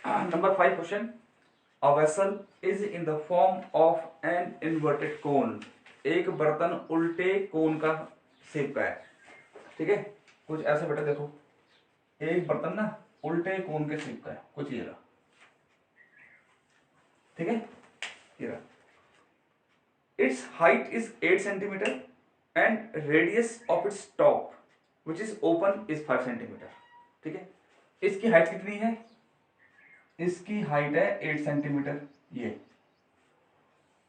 Number 5 question, a vessel is in the form of an inverted कोन। एक बर्तन उल्टे कोन का शेप का है, ठीक है। कुछ ऐसे बेटा देखो, एक बर्तन ना उल्टे कोन के शेप का है, कुछ ये रहा, ठीक है, ये रहा। It's height is 8 centimetre and radius of its top which is open is 5 centimetre, ठीक है। इसकी हाइट कितनी है? इसकी हाइट है 8 सेंटीमीटर, ये,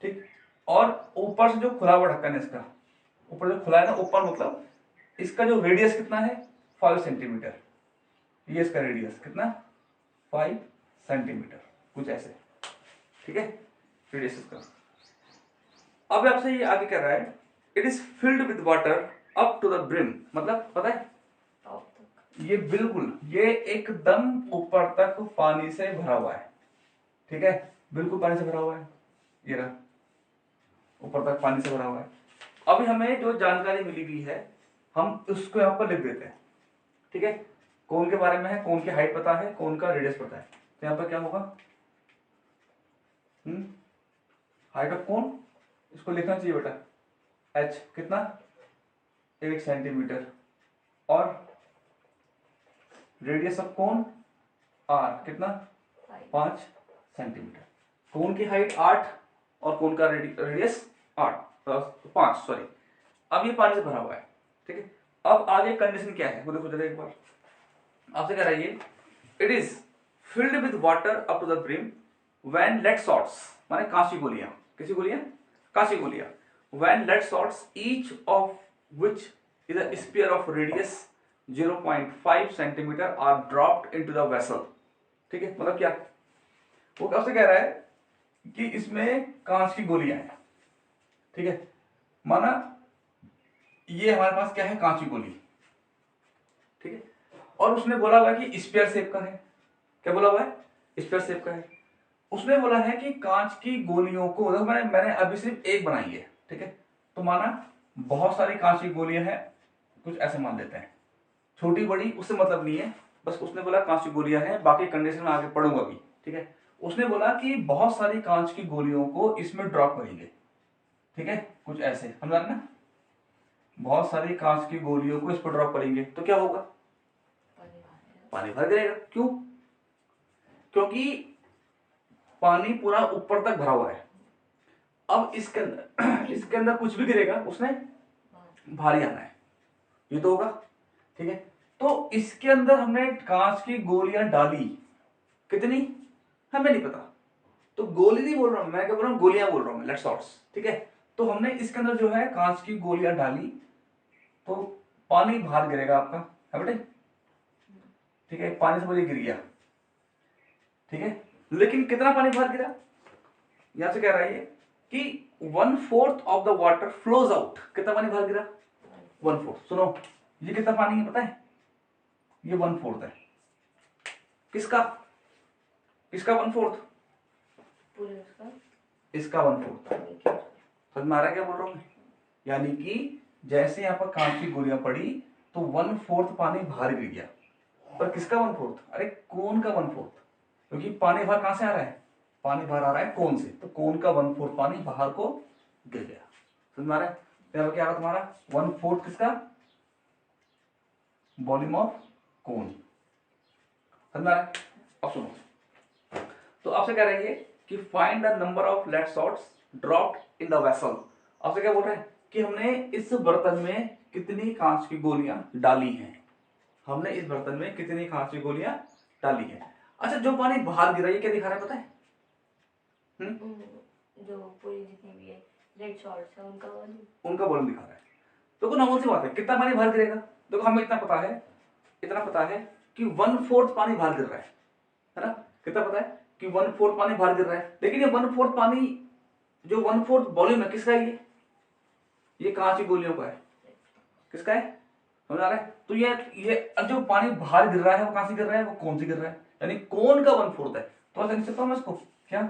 ठीक। और ऊपर से जो खुला हुआ ढक्कन है इसका, ऊपर जो खुला है ना, ऊपर मतलब इसका जो रेडियस कितना है? 5 सेंटीमीटर। ये इसका रेडियस कितना? 5 सेंटीमीटर, कुछ ऐसे, ठीक है, रेडियस इसका। अब आपसे ये आगे कह रहा है, it is filled with water up to the brim, मतलब पता है ये बिल्कुल, ये एकदम ऊपर तक पानी से भरा हुआ है, ठीक है, बिल्कुल पानी से भरा हुआ है, ये रहा, ऊपर तक पानी से भरा हुआ है। अभी हमें जो जानकारी मिली हुई है हम उसको यहाँ पर लिख देते हैं, ठीक है। कोन के बारे में है, कोन की हाइट पता है, कोन का रेडियस पता है, तो यहाँ पर क्या होगा? हाइट ऑफ कोन, इसको लिखना चाहिए बेटा, h कितना? 8 सेंटीमीटर, और रेडियस ऑफ कोन r कितना? 5 सेंटीमीटर। कोन की हाइट 8 और कोन का रेडियस 5, सॉरी। अब ये पानी से भरा हुआ है, ठीक है। अब आगे कंडीशन क्या है वो देखो जरा एक बार। आपसे कह रहा है ये, it is filled with water up to the brim when lead shots, माने कांच की गोलियां, किसी गोलियां? कांच की गोलियां। When lead shots each of which is a sphere of radius 0.5 centimetre are dropped into the vessel, ठीक है। मतलब क्या वो आपसे कह रहा है कि इसमें कांच की गोलियां हैं, ठीक है। माना ये हमारे पास क्या है? कांच की गोली, ठीक है। और उसने बोला हुआ है कि स्फीयर शेप का है, क्या बोला हुआ है? स्फीयर शेप का है। उसने बोला है कि कांच की गोलियों को, देखो मैंने अभी सिर्फ एक बनाई है, ठीक है। तो माना बहुत सारी कांच की गोलियां हैं, कुछ ऐसे मान लेते हैं, छोटी बड़ी उससे मतलब नहीं है, बस उसने बोला कांच की गोलियां हैं, बाकी कंडीशन में आगे पढ़ूंगा भी, ठीक है। उसने बोला कि बहुत सारी कांच की गोलियों को इसमें ड्रॉप करेंगे, ठीक है, कुछ ऐसे समझा ना। बहुत सारी कांच की गोलियों को इस पर ड्रॉप करेंगे तो क्या होगा? पानी भर गिरेगा। क्यों? क्योंकि पानी पूरा ऊपर तक भरा हुआ है। अब इसके अंदर इसके अंदर कुछ भी गिरेगा उसने भारी आना है, ये तो होगा, ठीक है। तो इसके अंदर हमने कांच की गोलियां डाली, कितनी हमें नहीं पता, तो गोली नहीं बोल रहा हूं मैं, क्या बोल रहा हूं? गोलियां बोल रहा हूं, लेट्स शॉट्स, ठीक है। तो हमने इसके अंदर जो है कांच की गोलियां डाली, तो पानी बाहर गिरेगा आपका, है बेटे, ठीक है। पानी से मुझे गिर गया, ठीक है, लेकिन कितना पानी बाहर गिरा? यहां से कह रहा है ये कि 1/4 of the water flows out. कितना पानी बाहर गिरा? 1/4। सुनो, ये कितना पानी है पता है? ये 1/4 है। किसका? किसका 1/4? इसका 1/4। समझ में आ रहा है क्या बोल रहा हूं मैं? यानी कि जैसे यहां पर कांच की गोलियां पड़ी तो 1/4 पानी बाहर गिर गया। पर किसका 1/4? अरे कोन का 1/4, क्योंकि पानी बाहर कहां से आ रहा है? पानी बाहर आ रहा है कोन से, तो कोन का 1/4 पानी बाहर को गिर गया। समझ में आ रहा है? क्या आ रहा तुम्हारा 1/4 किसका? वॉल्यूम ऑफ कोन। समझ में आ रहा है? अब सुनो, तो आपसे कह रही है कि find the number of lead shots dropped in the vessel. आपसे क्या बोल रहे हैं कि हमने इस बर्तन में कितनी कांच की गोलियां डाली हैं, हमने इस बर्तन में कितनी कांच की गोलियां डाली हैं। अच्छा, जो पानी बाहर गिरा ये क्या दिखा रहा है पता है? जो पूरी जितनी भी है रेड शॉट्स है उनका वॉल्यूम दिखा रहा है। देखो नॉर्मल सी बात है, कितना पानी बाहर गिरेगा? देखो हमें इतना पता है कि 1/4 पानी बाहर गिर रहा है ना। कितना पता है कि 1/4 पानी बाहर गिर रहा है, लेकिन ये 1/4 पानी, जो 1/4 वॉल्यूम है किसका है? ये कांच की गोलियों का है। किसका है? समझ आ रहा है? तो ये जो पानी बाहर गिर रहा है वो कहां से गिर रहा है? वो कौन से गिर रहा है, यानी कौन का 1/4 है। तो ऐसा लिख सकता हूं मैं इसको, क्या?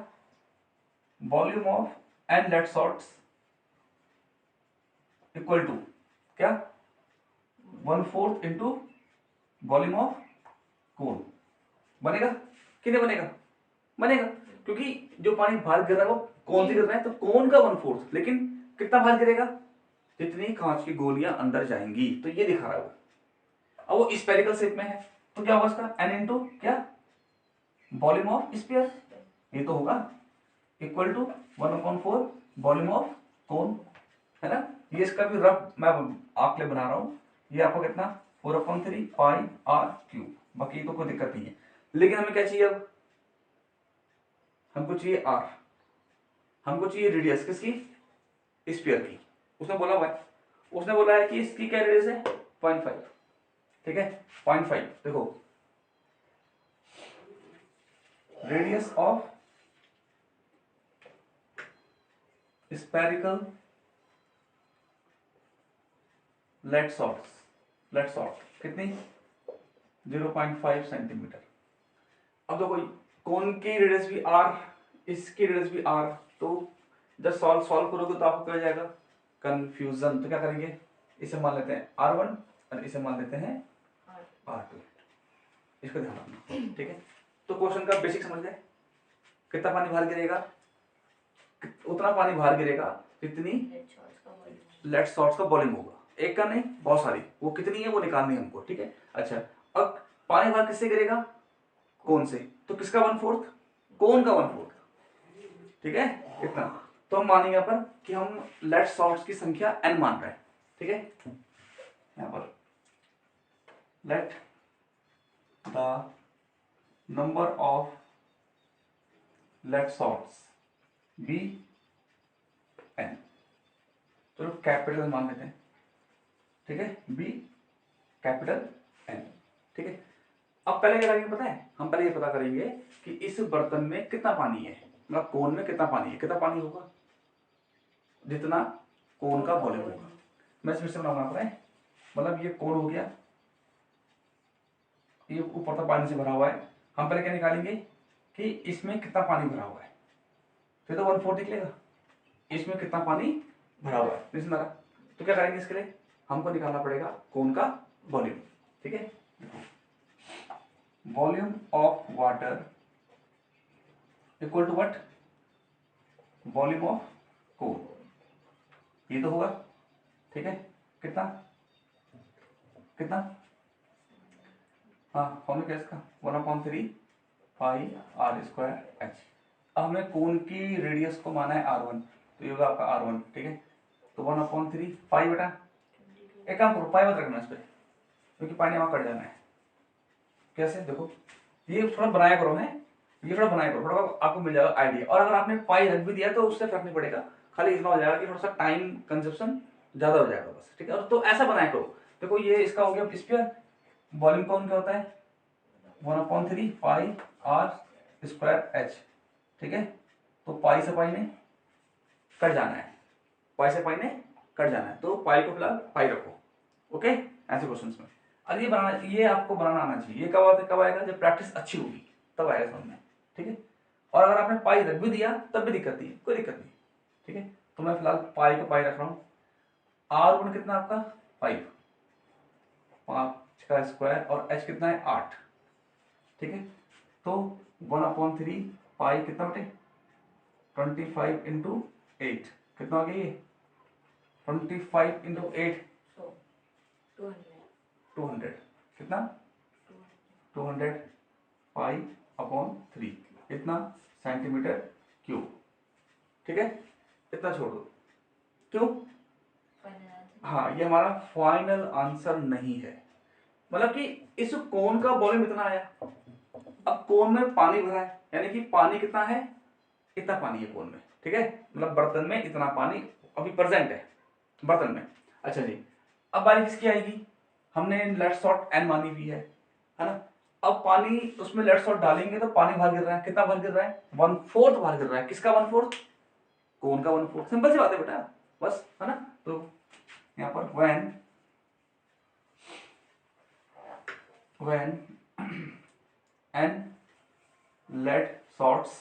Volume of n lead shots equal to क्या? 1/4 इंटू वॉल्यूम ऑफ कोन बनेगा। कि नहीं बनेगा? बनेगा, क्योंकि जो पानी बाहर गिर रहा है वो कौन सी गिर रहा है, तो कौन का 1/4, लेकिन कितना बाहर गिरेगा? जितनी कांच की गोलियां अंदर जाएंगी, तो ये दिखा रहा है वो। अब वो स्पेरिकल शेप में है, तो क्या होगा इसका? n इंटू क्या? वॉल्यूम ऑफ स्फीयर, ये तो होगा equal to 1/4 volume of cone, है ना? ये इसका भी रफ मैं आपके लिए बना रहा हूं। ये आपको कितना? 4/3 पाई आर क्यूब। बाकी तो कोई दिक्कत नहीं है, लेकिन हमें क्या चाहिए अब? हमको चाहिए आर, हमको चाहिए रेडियस किसकी? स्फीयर की। उसने बोला हुआ है, उसने बोला है कि इसकी क्या रेडियस है? 0.5, ठीक है? 0.5। देखो radius of spherical lead shot कितनी? 0.5 सेंटीमीटर। अब देखो कौन की रेडियस भी आर, इसकी रेडियस भी आर, तो जब सॉल्व करोगे तो आपको क्या हो जाएगा? कंफ्यूजन। तो क्या करेंगे? इसे मान लेते हैं R1 और इसे मान लेते हैं R2। इसको ध्यान रखना, ठीक है? तो क्वेश्चन का बेसिक समझ गए। कितना पानी बाहर गिरेगा? उतना पानी बाहर गिरेगा जितनी लेट सॉर्ट्स का वॉल्यूम होगा। एक का नहीं, बहुत सारी। वो कितनी है वो निकालनी है हमको, ठीक है? अच्छा, अब पानी बाहर किससे गिरेगा? कौन से? तो किसका 1/4? कौन का 1/4, ठीक है? इतना। तो हम मानेंगे यहाँ पर कि हम लेट सॉर्ट्स की संख्या n मान रहे हैं, ठीक है? यहाँ पर let the number of lead shots be n, चलो कैपिटल मान लेते हैं, ठीक है? बी कैपिटल N, ठीक है? अब पहले क्या करेंगे पता है? हम पहले ये पता करेंगे कि इस बर्तन में कितना पानी है, मतलब कोन में कितना पानी है। कितना पानी होगा? जितना कोन का वॉल्यूम होगा। मैं फिर से बनाऊंगा आपको, मतलब ये कोन हो गया, ये ऊपर तक पानी से भरा हुआ है। हम पहले क्या निकालेंगे कि इसमें कितना पानी भरा हुआ है, फिर तो 1/4 निकलेगा। इसमें कितना पानी भरा हुआ है, समझ रहा? तो क्या करेंगे इसके लिए? हमको निकालना पड़ेगा कोन का वॉल्यूम, ठीक है? Volume of water equal to what? Volume of cone, ये तो होगा, ठीक है? कितना कितना? हाँ, फॉर्मूला क्या इसका? 1/3 पाई आर स्क्वायर एच। अब हमें कोन की रेडियस को माना है R1, तो ये होगा आपका R1, ठीक है? तो 1/3 पाई बेटा, एक काम करो, पाई मत रखना इस पर, क्योंकि पानी वहां कट जाना है। कैसे? देखो, ये थोड़ा बनाया करो, है ये थोड़ा बनाया करो, थोड़ा आपको मिल जाएगा आइडिया। और अगर आपने पाई रख भी दिया तो उससे फर्क नहीं पड़ेगा, खाली इतना हो जाएगा कि थोड़ा सा टाइम कंजप्शन ज्यादा हो जाएगा बस, ठीक है? और तो ऐसा बनाया करो। देखो ये इसका हो गया स्फीयर, वॉल्यूम कौन क्या होता है? 1/3 पाई आर स्क्वायर एच, ठीक है? तो पाई से पाई ने कट जाना है, पाई से पाई ने कट जाना है, तो पाई को फिलहाल पाई रखो, ओके? ऐसे क्वेश्चन में अब ये बनाना, ये आपको बनाना आना चाहिए। ये कब आएगा? जब प्रैक्टिस अच्छी होगी, तब आएगा समझ में, ठीक है? और अगर आपने पाई रख भी दिया तब भी दिक्कत नहीं है, कोई दिक्कत नहीं, ठीक है? तो मैं फिलहाल पाई को पाई रख रहा हूँ। R1 कितना आपका? 5, 5 का स्क्वायर, और h कितना है? 8, ठीक है? तो 1/3 पाई कितना बटे? 25 इंटू 8, कितना हो गया ये? 25 इंटू 8 200, कितना? 200 पाई अपॉन 3, इतना सेंटीमीटर क्यूब, ठीक है? इतना छोड़ दो। क्यों? हाँ, ये हमारा फाइनल आंसर नहीं है, मतलब कि इस कोन का वॉल्यूम इतना आया। अब कोन में पानी भरा है, यानी कि पानी कितना है? इतना पानी है कोन में, ठीक है? मतलब बर्तन में इतना पानी अभी प्रेजेंट है बर्तन में। अच्छा जी, अब बारी किसकी आएगी? हमने लेट सॉर्ट n मानी हुई है ना? अब पानी उसमें लेट सॉर्ट डालेंगे तो पानी बाहर गिर रहा है। कितना बाहर गिर रहा है? 1/4 बाहर गिर रहा है। किसका 1/4? कोन का 1/4। सिंपल सी बात है बेटा, बस, है ना? तो यहाँ पर when n lead salts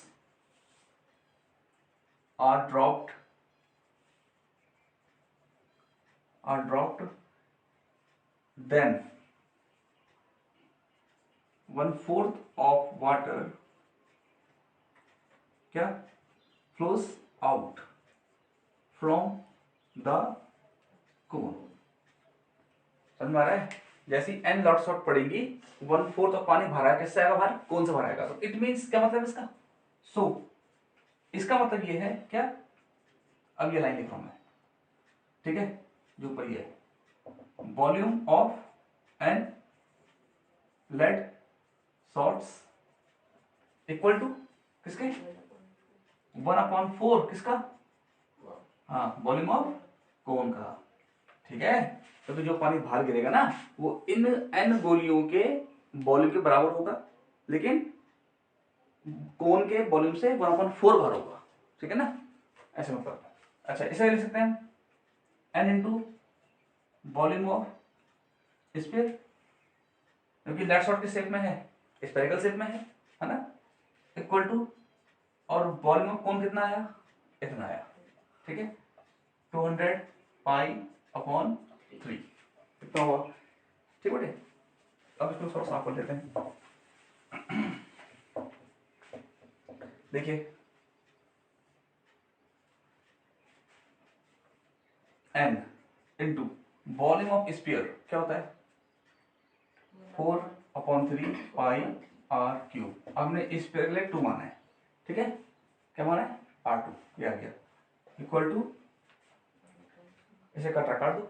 are dropped then 1/4 of water क्या, flows out from the cone. समझ में आ रहा है? जैसी n लॉट शॉट पड़ेगी 1/4 ऑफ पानी भरा है, किससे आएगा बाहर, कौन से बाहर आएगा। तो इट मीन्स क्या मतलब इसका, इसका मतलब ये है क्या, अब ये लाइन लिख रहा हूं मैं, ठीक है, जो ऊपर ये volume of n lead shots equal to किसके, 1/4 किसका, हाँ वॉल्यूम ऑफ कोन का, ठीक है। तो जो पानी बाहर गिरेगा ना वो इन n गोलियों के वॉल्यूम के बराबर होगा, लेकिन कोन के वॉल्यूम से 1/4 बाहर होगा, ठीक है ना, ऐसे मतलब। अच्छा इसे लिख सकते हैं n into volume of sphere, क्योंकि लेड शॉट किस शेप में है, स्फेरिकल शेप में है ना, इक्वल टू, और वॉल्यूम ऑफ कोन कितना आया, इतना आया, ठीक है, 200 पाई/3 कितना हुआ, ठीक बेटे। अब इसको थोड़ा साफ कर देते हैं। देखिए n into volume of sphere क्या होता है, 4/3 πr3। हमने स्फीयर के लिए 2 माना है, ठीक है, क्या माना है, r2, ये आ गया, इक्वल टू, इसे काट दो,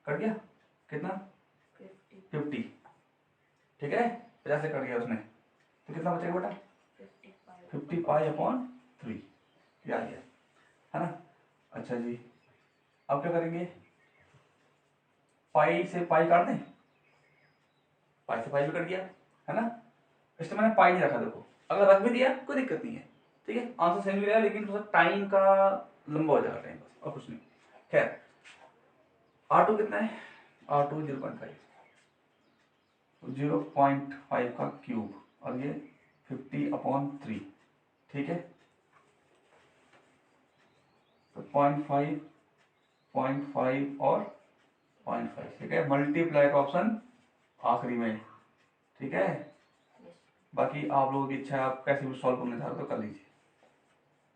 कट गया, कितना 50, ठीक है, 50 से कट गया उसने, तो कितना बचेगा बेटा, 50 π/3, ये आ गया, है ना। अच्छा जी, अब क्या करेंगे, पाई से पाई काट दें, पाई से पाई भी कट गया, है ना, इसलिए मैंने पाई नहीं रखा, देखो अगर रख भी दिया कोई दिक्कत नहीं है, ठीक है, आंसर सेम भी रहा, लेकिन थोड़ा टाइम का लंबा हो जाएगा टाइम, बस और कुछ नहीं। खैर R2 कितना है, R2 0.5 का क्यूब, और ये 50/3, ठीक है, तो 0.5 0.5 और 0.5, ठीक है, मल्टीप्लाई का ऑप्शन आखिरी में, ठीक है। बाकी आप लोगों की इच्छा है, आप कैसे भी सॉल्व करना चाहते हो तो कर लीजिए,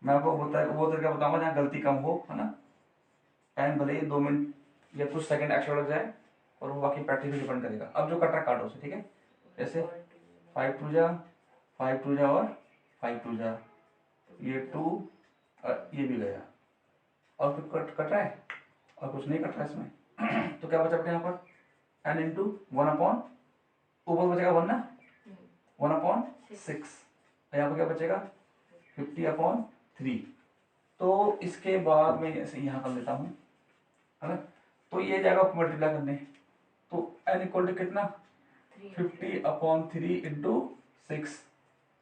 मैं आपको वो तरीका बताऊंगा जहाँ गलती कम हो, है ना, टाइम भले ही 2 मिनट या कुछ सेकंड एक्स्ट्रा लग जाए, और वो बाकी प्रैक्टिस पे डिपेंड करेगा। अब जो कट रहा काटो से, ठीक है, जैसे 5 2 जा 5 2 जा और 5 2 जा, ये 2 ये भी गया, और कुछ कट रहा है, और कुछ नहीं कट रहा है इसमें। तो क्या बचा बेटा यहाँ पर, n इंटू 1/, ऊपर बचेगा 1 ना, 1/6, यहाँ पर क्या बचेगा 50/3। तो इसके बाद मैं ऐसे यहाँ कर लेता हूँ, है ना, तो ये जाएगा मल्टीप्लाई करने, तो n इक्वल टू कितना 50/3 इंटू 6,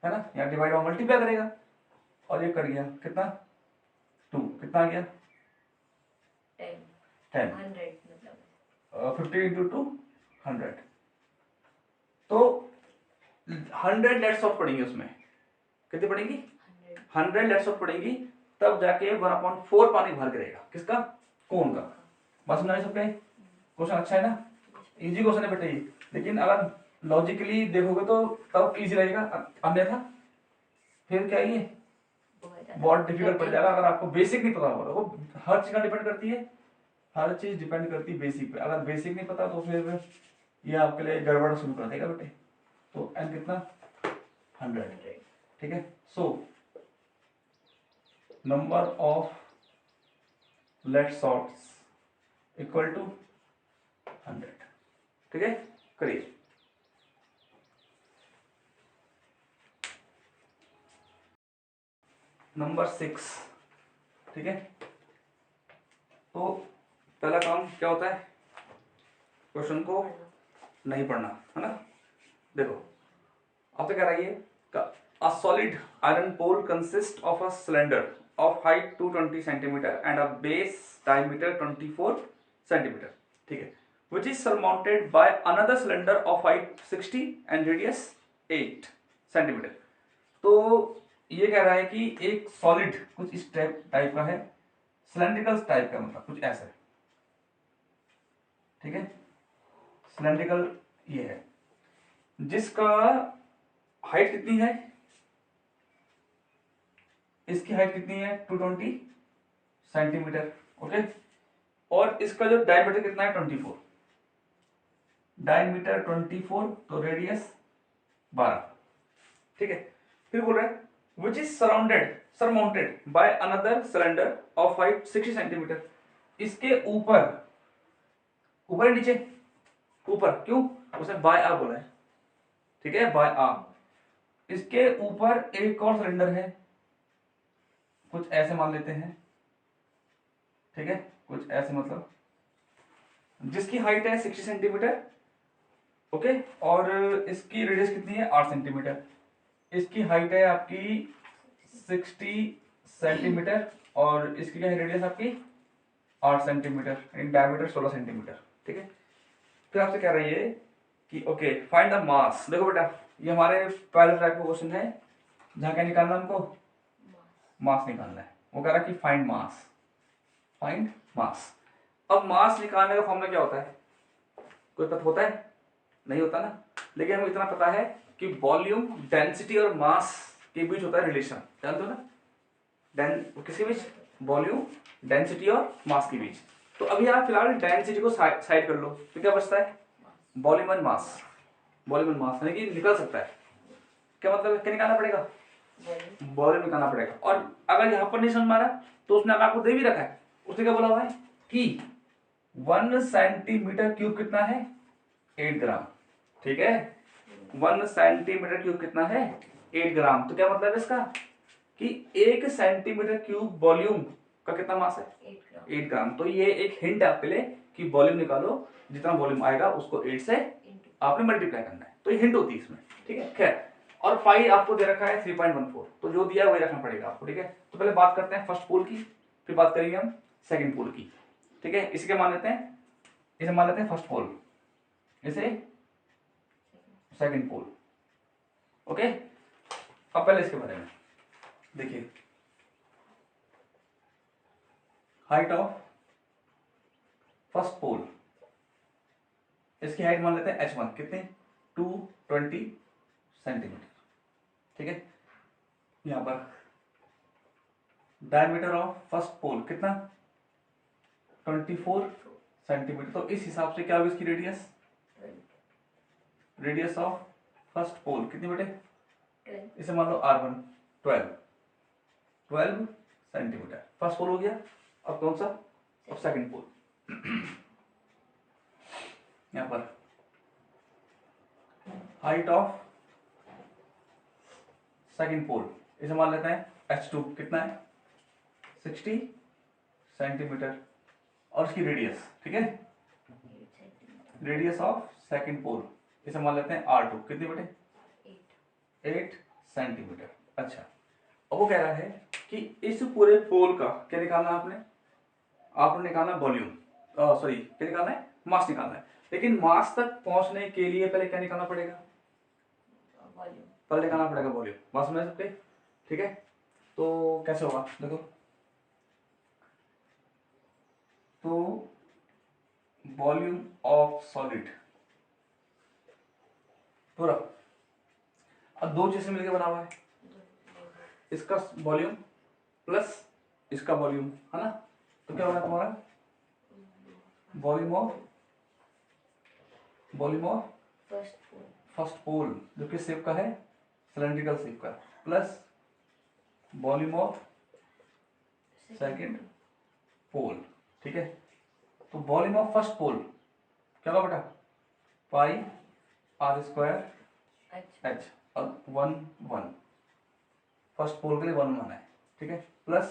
है ना, यहाँ डिवाइड और मल्टीप्लाई करेगा, और ये कर गया कितना 2, कितना आ गया 10, 50 इंटू 2 100, तो 100 लेट्स ऑफ पड़ेंगे उसमें, कितनी पड़ेंगी 100 लेट्स ऑफ पड़ेंगी, तब जाके 1/4 पानी भर गिरेगा, किसका, कोन का। बात समझ सकते हैं, क्वेश्चन अच्छा है ना, इजी क्वेश्चन है बेटा ये, लेकिन अगर लॉजिकली देखोगे तो तब इजी लगेगा, अन्यथा फिर क्या ये बहुत डिफिकल्ट पड़ जाएगा। अगर आपको बेसिक नहीं पता होगा, वो हर चीज का डिपेंड करती है, हर चीज डिपेंड करती है बेसिक पे, अगर बेसिक नहीं पता तो फिर ये आपके लिए गड़बड़ शुरू कर देगा बेटे। तो n कितना 100, ठीक है। So number of lead shots equal to 100, ठीक है, करिए। नंबर 6, ठीक है, तो पहला काम क्या होता है, क्वेश्चन को नहीं पढ़ना, है ना। देखो अब तो कह रहा है ये, a solid iron pole consists of a cylinder of height 220 centimeter and a base diameter 24 centimeter, ठीक है, which is surmounted by another cylinder of height 60 and radius 8 centimeter। तो ये कह रहा है कि एक सॉलिड कुछ इस टाइप का है, सिलेंड्रिकल टाइप का, मतलब कुछ ऐसा है, ठीक है, सिलेंड्रिकल ये है, जिसका हाइट कितनी है इसकी हाइट कितनी है 220 सेंटीमीटर। ओके, और इसका जो डायमीटर कितना है 24, डायमीटर 24 तो रेडियस 12। ठीक है, फिर बोल रहा है which is surmounted by another cylinder of height 60 centimetre. इसके ऊपर, ऊपर है नीचे, ऊपर क्यों, उसने बाय आ बोला है। ठीक है, बाय आ। इसके ऊपर एक और सिलेंडर है, कुछ ऐसे मान लेते हैं। ठीक है, कुछ ऐसे मतलब जिसकी हाइट है 60 सेंटीमीटर। ओके, और इसकी रेडियस कितनी है 8 सेंटीमीटर। इसकी हाइट है आपकी 60 सेंटीमीटर और इसकी क्या है रेडियस आपकी 8 सेंटीमीटर, इन डायमीटर 16 सेंटीमीटर। ठीक है, फिर आपसे कह रही है कि ओके फाइंड द मास। देखो बेटा, ये हमारे पहले टाइप का क्वेश्चन है जहाँ क्या निकालना है हमको, मास निकालना है। वो कह रहा है कि फाइंड मास, फाइंड मास। अब मास निकालने का फॉर्मूला क्या होता है, कोई पता होता है, नहीं होता ना। लेकिन हमें इतना पता है कि वॉल्यूम, डेंसिटी और मास के बीच होता है रिलेशन, जानते हो ना। किसके बीच, वॉल्यूम, डेंसिटी और मास के बीच। तो अभी आप फिलहाल डेंसिटी को साइड कर लो, तो क्या बचता है volume and mass. Volume and mass यानी कि निकल सकता है, क्या मतलब है, क्या निकालना पड़ेगा, वॉल्यूम निकालना पड़ेगा। और अगर यहाँ पर नहीं समझ में आ रहा तो उसने आपको दे भी रखा है, उसने क्या बोला हुआ है कि 1 सेंटीमीटर क्यूब कितना है 8 ग्राम। ठीक है, 1 सेंटीमीटर क्यूब कितना है 8 ग्राम। तो क्या मतलब है इसका कि 1 सेंटीमीटर क्यूब वॉल्यूम का कितना मास है 8 ग्राम। तो ये एक हिंट है आपके लिए कि वॉल्यूम निकालो, जितना वॉल्यूम आएगा उसको 8 से आपने मल्टीप्लाई करना है। तो ये हिंट होती है इसमें। ठीक है, खैर, और पाई आपको दे रखा है 3.14, तो जो दिया है वही रखना पड़ेगा आपको। ठीक है, तो पहले बात करते हैं फर्स्ट पोल की, फिर बात करेंगे हम सेकंड पोल की। ठीक है, इसे क्या मान लेते हैं, इसे मान लेते हैं फर्स्ट पोल, इसे सेकंड पोल। ओके, अब पहले इसके बारे में देखिए, हाइट ऑफ फर्स्ट पोल, इसकी हाइट मान लेते हैं h1 कितनी 220 सेंटीमीटर। ठीक है, यहां पर डायमीटर ऑफ फर्स्ट पोल कितना 24 सेंटीमीटर। तो इस हिसाब से क्या होगी इसकी radius, radius of first pole कितनी बेटे, इसे मान लो r1 12 सेंटीमीटर। फर्स्ट पोल हो गया। अब कौन सा, अब सेकंड पोल। यहां पर हाइट ऑफ सेकंड पोल, इसे मान लेते हैं h2 कितना है 60 सेंटीमीटर और इसकी रेडियस। ठीक है, रेडियस ऑफ सेकंड पोल, इसे मान लेते हैं r2 कितनी बेटे 8 सेंटीमीटर। अच्छा, अब वो कह रहा है कि इस पूरे पोल का क्या निकालना है आपने निकालना वॉल्यूम, सॉरी क्या निकालना है मास निकालना है। लेकिन मास तक पहुंचने के लिए पहले क्या निकालना पड़ेगा, पहले निकालना पड़ेगा वॉल्यूम। बात समझ सकते। ठीक है, तो कैसे होगा देखो, तो वॉल्यूम ऑफ सॉलिड पूरा, अब दो चीजें मिलकर बना हुआ है, इसका वॉल्यूम प्लस इसका वॉल्यूम, है ना। तो क्या होगा तुम्हारा वॉल्यूम ऑफ फर्स्ट पोल जो किस शेप का है सिलेंड्रिकल शेप का, प्लस वॉल्यूम ऑफ सेकंड पोल। ठीक है, तो वॉल्यूम ऑफ फर्स्ट पोल क्या होगा बेटा पाई r स्क्वायर h और 1 1 फर्स्ट पोल के लिए 1 1 है। ठीक है, प्लस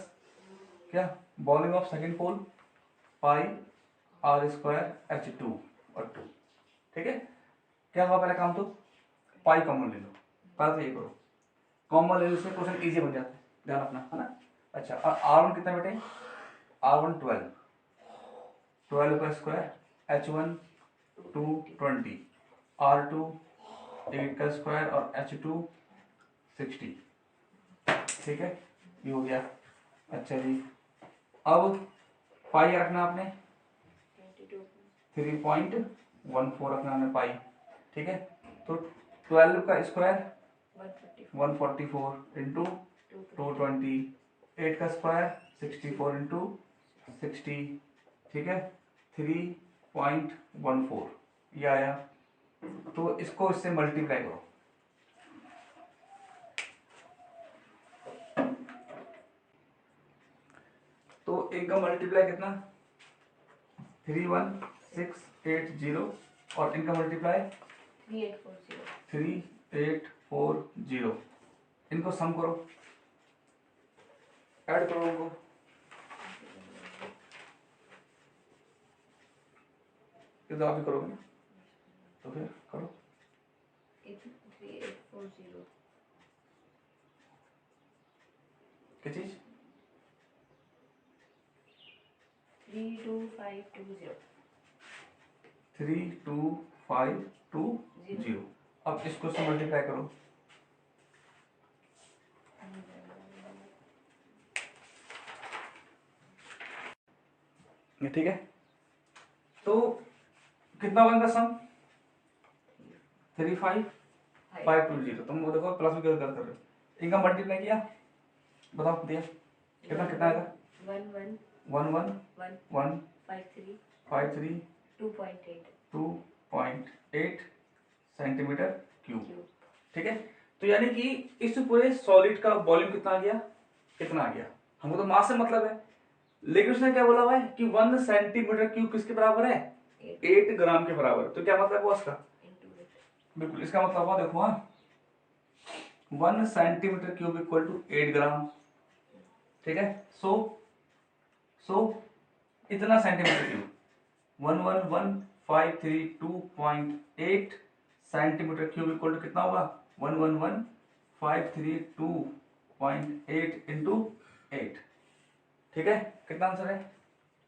क्या volume of second pole pi r square h2 और 2। ठीक है, क्या हुआ पहले काम, तो पाई कॉमन ले लो, पहले तो ये करो, कॉमन लेने से क्वेश्चन इजी बन जाता है, ध्यान रखना, है ना। अच्छा, और r1 कितना बेटे r1 12 का स्क्वायर, h1 220, r2 8 का स्क्वायर और h2 60। ठीक है, ये हो गया। अच्छा जी, अब पाई रखना आपने 3.14 रखना आपने पाई। ठीक है, तो 12 का स्क्वायर 144 इंटू 220 8 का स्क्वायर 64 इंटू 60, ठीक है, 3.14 ये आया। तो इसको इससे मल्टीप्लाई करो, तो इनका मल्टीप्लाई कितना 31680 और इनका मल्टीप्लाई 3840। इनको सम करो, ऐड करो उनको, ये तो आप ही करोगे ना, तो फिर करो। 3840 क्या चीज 32520 32520। अब इसको से मल्टीप्लाई करो, ये ठीक है। तो कितना बन का सम 35520। तुम वो देखो प्लस भी कर रहे हो, इनका मल्टीप्लाई किया, बताओ दिया कितना कितना आएगा 1153 2.8 सेंटीमीटर क्यूब, ठीक है। तो यानी कि इस पूरे सॉलिड का वॉल्यूम कितना आ गया, कितना आ गया, हमको तो मास से मतलब है, लेकिन उसने क्या बोला हुआ है कि 1 सेंटीमीटर क्यूब किसके बराबर है 8 ग्राम के बराबर। तो क्या मतलब हुआ इसका, बिल्कुल इसका मतलब हुआ, देखो हाँ 1 centimetre cube equal to 8 gram, ठीक है। सो इतना centimetre cube 111,532.8 centimetre cube equal to कितना होगा 111,532.8 इंटू 8, ठीक है। कितना आंसर है,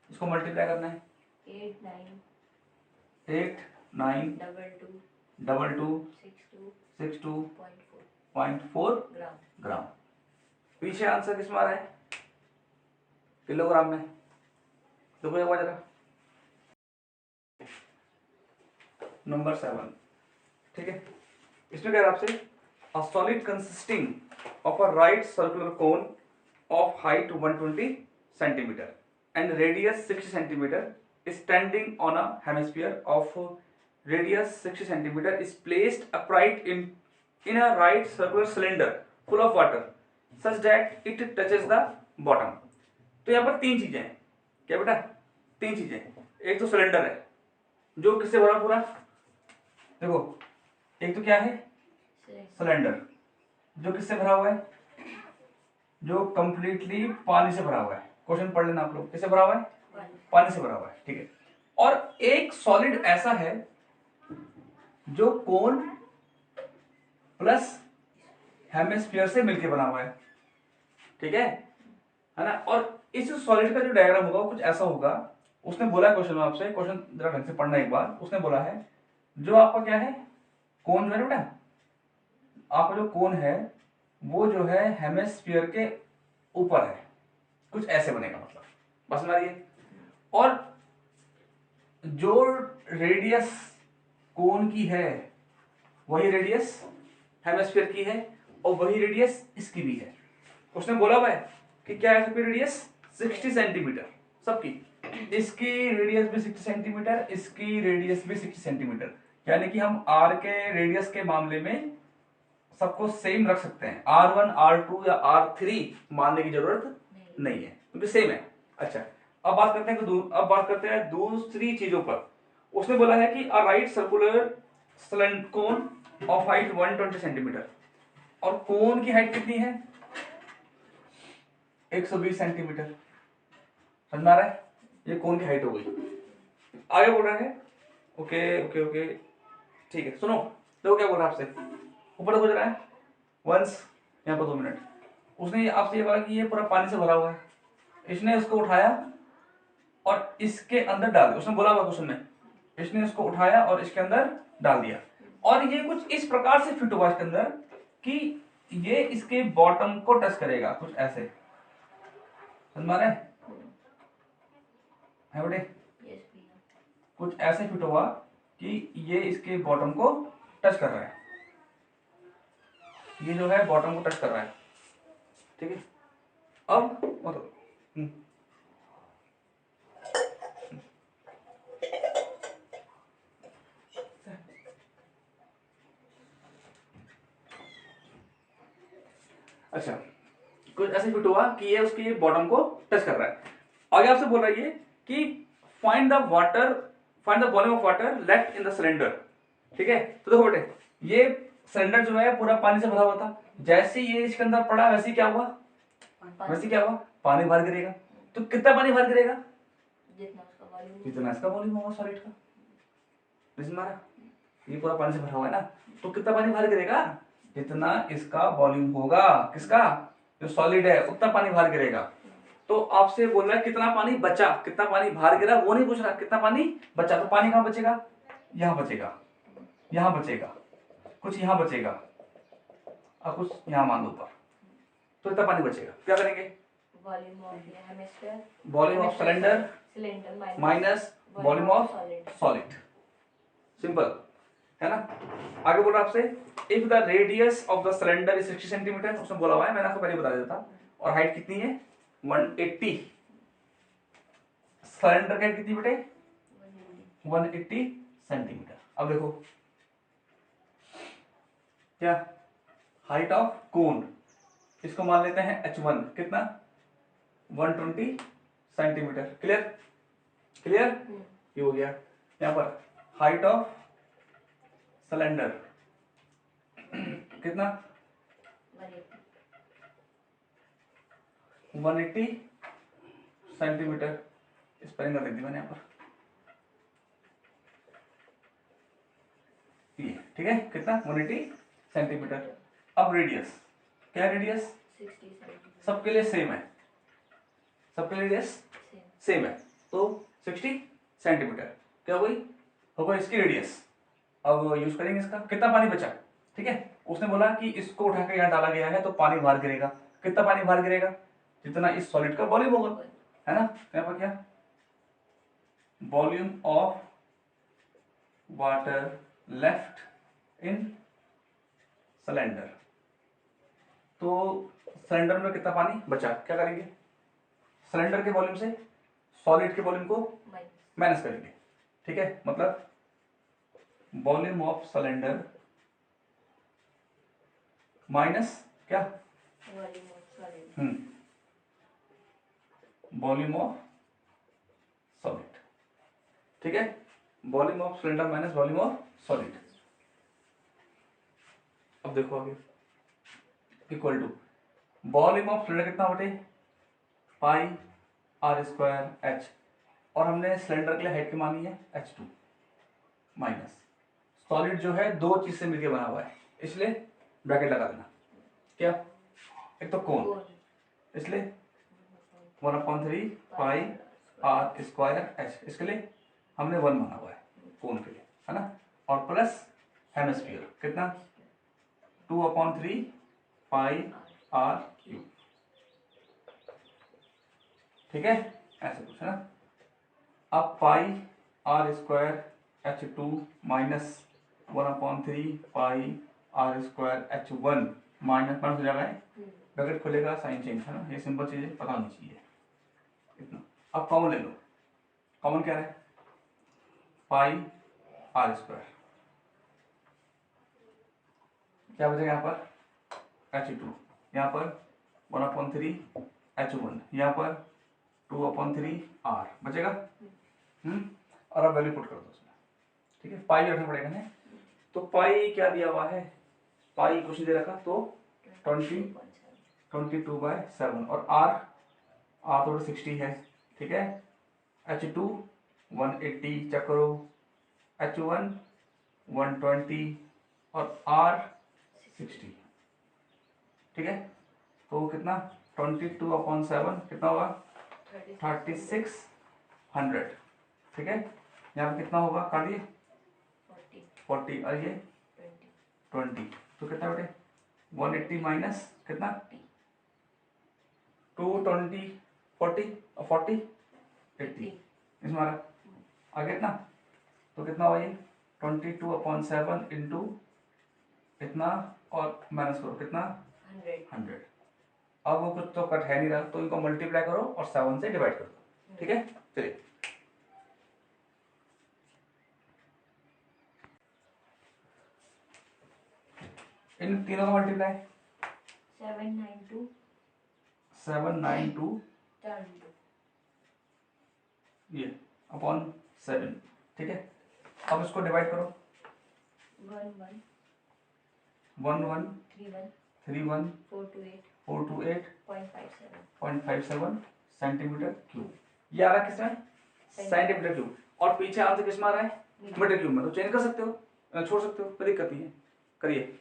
इसको मल्टीप्लाई करना है 892262.4 ग्राम। पीछे आंसर किस में आ रहा है, किलोग्राम में, देखो एक बार जरा। नंबर 7, ठीक है, इसमें कह रहा आपसे a solid consisting of a right circular cone of height 120 centimetre and radius 60 centimetre standing on a hemisphere of radius 60 centimeter is placed upright in a right circular cylinder full of water such that it touches the bottom। तो यहाँ पर तीन चीजें हैं, क्या बेटा, तीन चीजें, एक तो सिलेंडर है जो किससे भरा पूरा, देखो एक तो क्या है सिलेंडर जो किससे भरा हुआ है, जो कंप्लीटली पानी से भरा हुआ है। क्वेश्चन पढ़ लेना आप लोग, किससे भरा हुआ है, पानी से भरा हुआ है, ठीक है। और एक सॉलिड ऐसा है जो कोन प्लस हेमिस्फीयर से मिलके बना हुआ है, ठीक है ना। और इस सॉलिड का जो डायग्राम होगा वो कुछ ऐसा होगा। उसने बोला क्वेश्चन में आपसे, क्वेश्चन जरा ढंग से पढ़ना एक बार। उसने बोला है जो आपका क्या है कोन जो है बेटा, आपका जो कोन है वो जो है हेमिस्फीयर के ऊपर है, कुछ ऐसे बनेगा, मतलब बस मारिए। और जो रेडियस कोन की है वही रेडियस हेमिस्फीयर की है और वही रेडियस इसकी भी है। उसने बोला हुआ है कि क्या है सबकी रेडियस 60 सेंटीमीटर, सबकी, इसकी रेडियस भी 60 सेंटीमीटर, इसकी रेडियस भी 60 सेंटीमीटर। यानी कि हम r के रेडियस के मामले में सबको सेम रख सकते हैं, r1 r2 या r3 मानने की जरूरत नहीं है क्योंकि सेम है। अच्छा अब बात करते हैं दूसरी चीजों पर। उसने बोला है कि a right circular cone of height 120 centimetre, और कोन की हाइट कितनी है 120 सेंटीमीटर, समझ में आ रहा है, ये कोन की हाइट हो गई। आगे बोल रहा है ओके ओके ओके ठीक है, सुनो देखो क्या बोल रहा है आपसे, ऊपर देखो जरा है वंस, यहाँ पर 2 मिनट। उसने आपसे ये बोला कि ये पूरा पानी से भरा हुआ है, इसने उसको उठाया और इसके अंदर डाल दिया। उसने बोला हुआ क्वेश्चन में, इसने इसको उठाया और इसके अंदर डाल दिया, और ये कुछ इस प्रकार से फिट हुआ इसके अंदर कि ये इसके बॉटम को टच करेगा, कुछ ऐसे, समझ में आ रहा है बेटे, कुछ ऐसे फिट हुआ कि ये इसके बॉटम को टच कर रहा है, ये जो है बॉटम को टच कर रहा है, ठीक है। अब और अच्छा, कुछ ऐसे फिट हुआ कि ये उसके बॉटम को टच कर रहा है। आगे आपसे बोल रहा है ये कि find the volume of water left in the cylinder. ठीक है, तो देखो बेटे, ये सिलेंडर जो है पूरा पानी से भरा हुआ था, जैसे ये इसके अंदर पड़ा वैसे क्या हुआ, पानी बाहर गिरेगा। तो कितना पानी बाहर गिरेगा, जितना इसका वॉल्यूम होगा सॉलिड का। मारा, ये पूरा पानी से भरा हुआ है ना, तो कितना पानी बाहर गिरेगा, जितना इसका वॉल्यूम होगा, किसका, जो सॉलिड है, उतना पानी बाहर गिरेगा। तो आपसे बोल रहा है कितना पानी बचा, कितना पानी बाहर गिरा वो नहीं पूछ रहा, कितना पानी बचा। तो पानी कहाँ बचेगा, यहाँ बचेगा, यहाँ बचेगा, कुछ यहाँ बचेगा और कुछ यहाँ मान लो ऊपर। तो इतना पानी बचेगा, क्या करेंगे, volume of cylinder minus volume of solid, simple है ना। आगे बोल रहा आपसे, if the radius of the cylinder is 60 centimetre, उसने बोला हुआ है, मैंने आपको पहले बता दिया था। और हाइट कितनी है 180, सिलेंडर की हाइट कितनी बेटे 180 सेंटीमीटर। अब देखो क्या, हाइट ऑफ कोन, इसको मान लेते हैं h1, कितना 120 सेंटीमीटर। क्लियर, क्लियर, ये हो गया। यहां पर हाइट ऑफ सिलेंडर कितना 180 सेंटीमीटर, स्पेलिंग कर दी मैंने यहाँ पर, ये ठीक है, कितना 180 सेंटीमीटर। अब रेडियस, क्या रेडियस, सबके लिए सेम है, सबके लिए रेडियस सेम है, तो 60 सेंटीमीटर क्या हो गई, होगा इसकी रेडियस। अब यूज करेंगे इसका, कितना पानी बचा, ठीक है। उसने बोला कि इसको उठाकर यहाँ डाला गया है तो पानी बाहर गिरेगा, कितना पानी बाहर गिरेगा, जितना इस सॉलिड का वॉल्यूम होगा, है ना। यहाँ पर क्या, volume of water left in cylinder, तो सिलेंडर में कितना पानी बचा, क्या करेंगे, सिलेंडर के वॉल्यूम से सॉलिड के वॉल्यूम को माइनस करेंगे। ठीक है, मतलब वॉल्यूम ऑफ सिलेंडर माइनस क्या, वॉल्यूम ऑफ सॉलिड। ठीक है, volume of cylinder minus volume of solid. अब देखो आगे, equal to volume of cylinder कितना बटे पाई आर स्क्वायर एच, और हमने सिलेंडर के लिए हाइट की मानी है h2 माइनस सॉलिड जो है दो चीज से मिलकर बना हुआ है, इसलिए ब्रैकेट लगा देना। क्या, एक तो कोण, इसलिए 1/3 पाई आर स्क्वायर एच, इसके लिए हमने 1 माना हुआ है कोण के लिए, है ना। और प्लस हेमिस्फीयर कितना 2/3 पाई आर क्यूब। ठीक है, ऐसे कुछ है ना। अब pi R square h2 minus 1/3 pi R square h1 minus हो जाएगा, ब्रैकेट खुलेगा, साइन चेंज, है ना। ये सिंपल चीजें पता होनी चाहिए इतना। अब कॉमन ले लो, कॉमन क्या है, पाई आर स्क्वायर, क्या बचेगा यहाँ पर h2, यहाँ पर 1/3 h1, यहाँ पर 2/3 r बचेगा। और अब वैल्यू पुट कर दो उसमें। ठीक है, पाई रखना पड़ेगा ना, तो पाई क्या दिया हुआ है, पाई कुछ नहीं दे रखा, तो 22/7, और r तो 60 है। ठीक है, h2 180 चेक करो, h1 120 और r 60। ठीक है, तो कितना 22/7 कितना होगा 3600। ठीक है, यहाँ पे कितना होगा, काटिए 40 और ये 20, तो कितना बेटे 180 माइनस कितना 220 40 और 40 80, इसमें आगे कितना, तो कितना हुआ ये 22/7 इंटू इतना और माइनस करो कितना 100। अब वो कुछ तो कट है नहीं रहा, तो इनको मल्टीप्लाई करो और 7 से डिवाइड कर दो। ठीक है, चलिए इन तीनों का मल्टीप्लाई 792 792 ये अपॉन 7। ठीक है, अब इसको डिवाइड करो 11 11 31 428 428.57 सेंटीमीटर क्यूब। ये आ रहा है किसमें? Centimetre cube. और पीछे आंसर किस में आ रहा है? मीटर क्यूब में। तो चेंज कर सकते हो, छोड़ सकते हो, कोई दिक्कत नहीं है। करिए,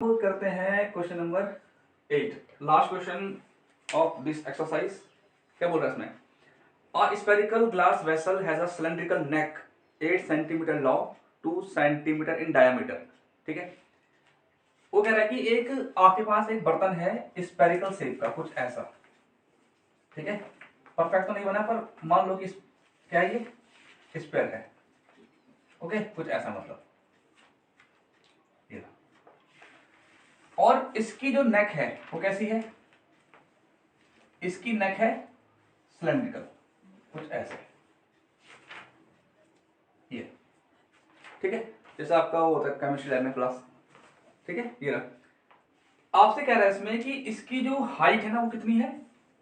करते हैं question number 8, last question of this exercise. क्या बोल रहा है इसमें? A spherical glass vessel has a cylindrical neck 8 centimeter long, 2 centimeter in diameter। ठीक है, वो कह रहा है कि एक आपके पास एक बर्तन है स्पेरिकल शेप का, कुछ ऐसा। ठीक है, परफेक्ट तो नहीं बना, पर मान लो कि क्या ये स्पेयर है। ओके, कुछ ऐसा मतलब ये। और इसकी जो नेक है वो कैसी है? इसकी नेक है सिलेंड्रिकल, कुछ ऐसे ये। ठीक है, जैसा आपका वो होता है केमिस्ट्री लैब में क्लास। ठीक है, ये रहा। आपसे कह रहा है इसमें कि इसकी जो हाइट है ना वो कितनी है?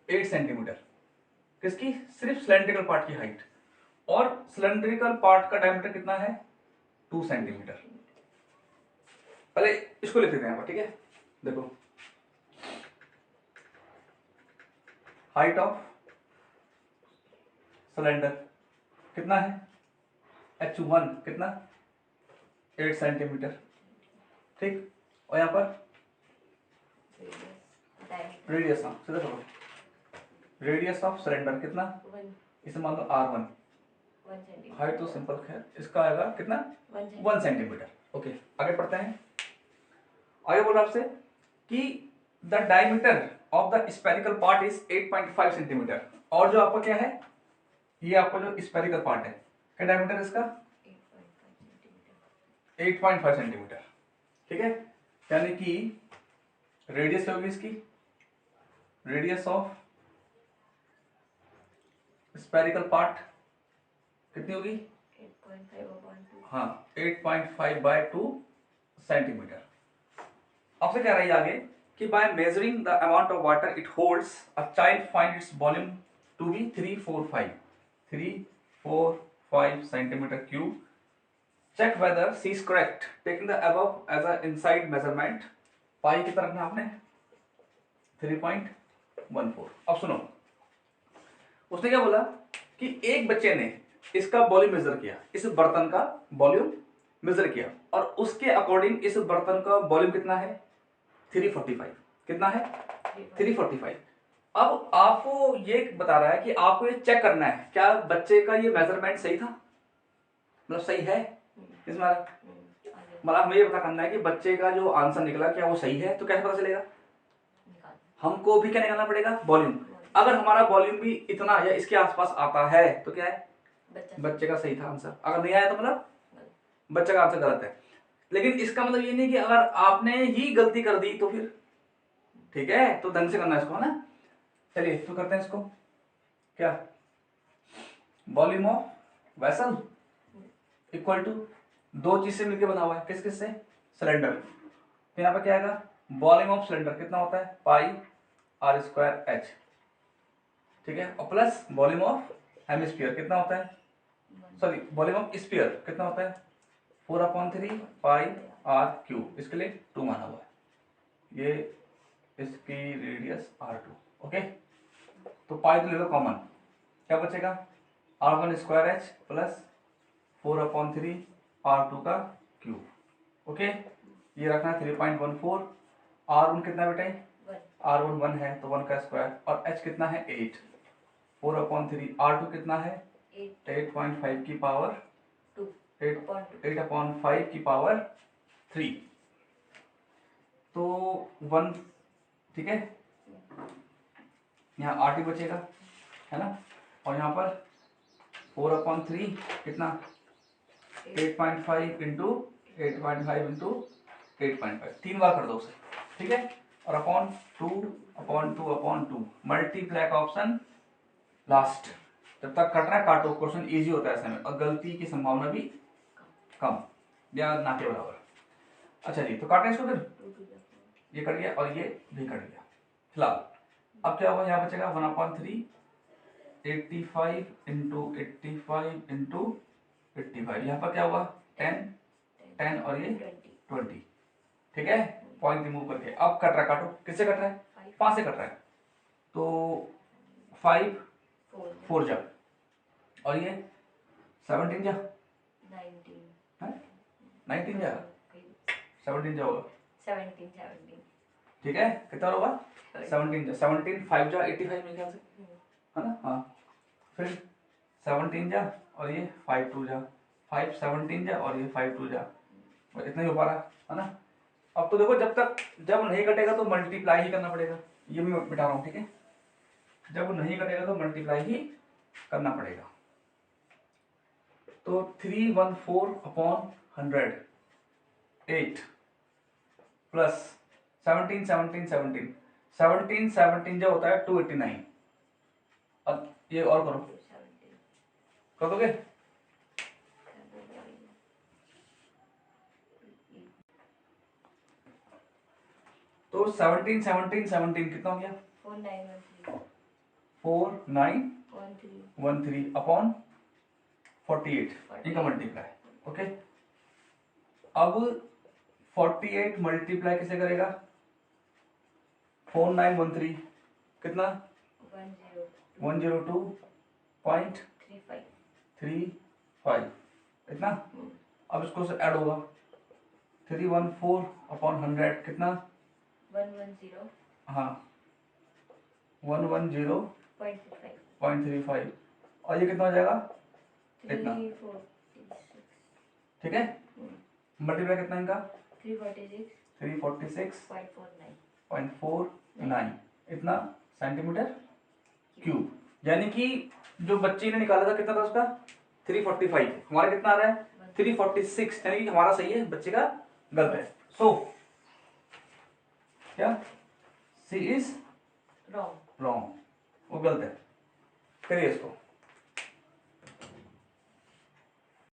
8 सेंटीमीटर। किसकी? सिर्फ सिलेंड्रिकल पार्ट की हाइट। और सिलेंड्रिकल पार्ट का डायमीटर कितना है? 2 सेंटीमीटर। पहले इसको लिख देते हैं यहाँ पर। ठीक है, देखो हाइट ऑफ सिलेंडर कितना है? H1 कितना? 8 सेंटीमीटर। ठीक, और यहाँ पर रेडियस, हाँ सीधा करो, रेडियस ऑफ सिलेंडर कितना? इसे मान लो R1। हाइट तो सिंपल है, इसका आएगा कितना? 1 सेंटीमीटर। ओके, आगे पढ़ते हैं। आगे बोला आपसे कि the diameter of the spherical part is 8.5 centimetre. और जो आपका क्या है, ये आपका जो स्पेरिकल पार्ट है, क्या डायमीटर इसका? 8.5 सेंटीमीटर। ठीक है, यानी कि रेडियस होगी इसकी, रेडियस ऑफ स्पेरिकल पार्ट कितनी होगी? 8.5/2। हाँ, 8.5/2 सेंटीमीटर। आपसे कह रहा है आगे कि by measuring the amount of water it holds a child find its volume to be 345 centimetre cube. Check whether she is correct taking the above as a inside measurement. Pi कितना रखना आपने? 3.14। अब सुनो, उसने क्या बोला कि एक बच्चे ने इसका वॉल्यूम मेजर किया, इस बर्तन का वॉल्यूम मेजर किया, और उसके अकॉर्डिंग इस बर्तन का वॉल्यूम कितना है? 345। कितना है? 345। अब आपको ये बता रहा है कि आपको ये चेक करना है क्या बच्चे का ये मेजरमेंट सही था, मतलब सही है इसमें। मतलब हमें ये पता करना है कि बच्चे का जो आंसर निकला क्या वो सही है। तो कैसे पता चलेगा? हमको भी क्या निकालना पड़ेगा? वॉल्यूम। अगर हमारा वॉल्यूम भी इतना या इसके आसपास आता है तो क्या है? बच्चे का सही था आंसर। अगर नहीं आया तो मतलब बच्चे का आंसर गलत है। लेकिन इसका मतलब ये नहीं कि अगर आपने ही गलती कर दी तो फिर ठीक है, तो ढंग से करना है इसको, है ना। चलिए तो करते हैं इसको। क्या? Volume of vessel equal to दो चीज से मिलकर बना हुआ है, किस किस से? सिलेंडर। तो यहाँ पर क्या आएगा? वॉल्यूम ऑफ सिलेंडर कितना होता है? πr²h। ठीक है, और प्लस वॉल्यूम ऑफ हेमिस्फीयर कितना होता है? सॉरी, वॉल्यूम ऑफ स्फीयर कितना होता है? 4/3 πr³। इसके लिए 2 माना हुआ है। ये इसकी रेडियस R2। ओके, तो पाई तो ले लो कॉमन, क्या बचेगा? R1² प्लस 4/3 R2 का क्यूब। ओके, ये रखना है 3.14। R1 कितना बेटे? R1 1 है तो 1 का स्क्वायर, और H कितना है? 8। 4/3 R2 कितना है? 8.5 की पावर 8/5 की पावर 3, तो 1। ठीक है, यहाँ R2 बचेगा, है ना। और यहाँ पर 4/3 कितना? 8.5 इंटू 8.5 इंटू 8.5 3 बार कर दो उसे, ठीक है। और अपॉन टू मल्टीप्लाई का ऑप्शन लास्ट। जब तक कट रहा है काटो, क्वेश्चन इजी होता है ऐसे में और गलती की संभावना भी कम या ना के बराबर। अच्छा जी, तो काटें इसको फिर, 2 to the 4 ये कट गया और ये भी कट गया। फिलहाल अब क्या होगा, यहाँ बचेगा 1/3 85 इंटू 85 इंटू 85, यहाँ पर क्या हुआ 10 और ये 20, ठीक है। पॉइंट रिमूव करके अब कट रहा, काटो, किससे कट रहा है, 5 से कट रहा है, तो 5 4 जा और ये 17 जा 19 जा 17 जा होगा, 17 ठीक है। कितना होगा 17 जा 17 5 जा 85 मेरे ख्याल से, है ना। हाँ फिर 17 जा और ये 5 2 जा 5 17 जा और ये 5 2 जा, इतना ही हो पा रहा है ना। अब तो देखो जब नहीं कटेगा तो मल्टीप्लाई ही करना पड़ेगा, ये मैं बिठा रहा हूँ, ठीक है। जब नहीं कटेगा तो मल्टीप्लाई ही करना पड़ेगा। तो 314/100 8 प्लस 17 जो होता है 289। अब ये और करो, कर दोगे, तो 17 कितना हो गया 4913 अपॉन 48 इनका मल्टीप्लाई, ओके। अब 48 मल्टीप्लाई किसे करेगा 4913 कितना 102.35 इतना। अब इसको से ऐड होगा 314/100 कितना 110 हाँ 110.35 और ये कितना हो जाएगा इतना, 346 ठीक है। मल्टीप्लाई कितना इनका 346.49 इतना सेंटीमीटर क्यूब। यानी कि जो बच्चे ने निकाला था कितना था उसका 345, हमारा कितना आ रहा है 346, यानी कि हमारा सही है, बच्चे का गलत है। सो क्या सी इज रॉन्ग, वो गलत है, करिए इसको।